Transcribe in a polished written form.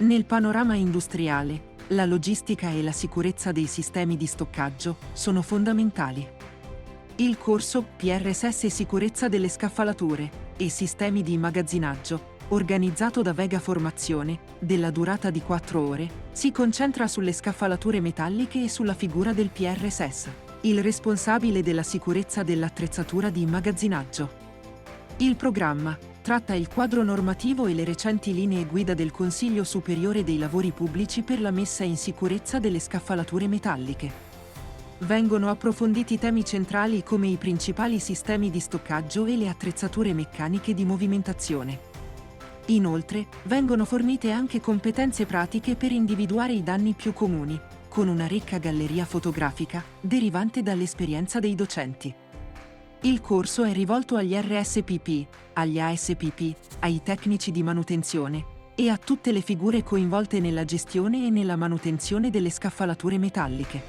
Nel panorama industriale, la logistica e la sicurezza dei sistemi di stoccaggio sono fondamentali. Il corso PRSS Sicurezza delle scaffalature e sistemi di immagazzinaggio, organizzato da Vega Formazione, della durata di 4 ore, si concentra sulle scaffalature metalliche e sulla figura del PRSS, il responsabile della sicurezza dell'attrezzatura di immagazzinaggio. Il programma tratta il quadro normativo e le recenti linee guida del Consiglio Superiore dei Lavori Pubblici per la messa in sicurezza delle scaffalature metalliche. Vengono approfonditi temi centrali come i principali sistemi di stoccaggio e le attrezzature meccaniche di movimentazione. Inoltre, vengono fornite anche competenze pratiche per individuare i danni più comuni, con una ricca galleria fotografica derivante dall'esperienza dei docenti. Il corso è rivolto agli RSPP, agli ASPP, ai tecnici di manutenzione e a tutte le figure coinvolte nella gestione e nella manutenzione delle scaffalature metalliche.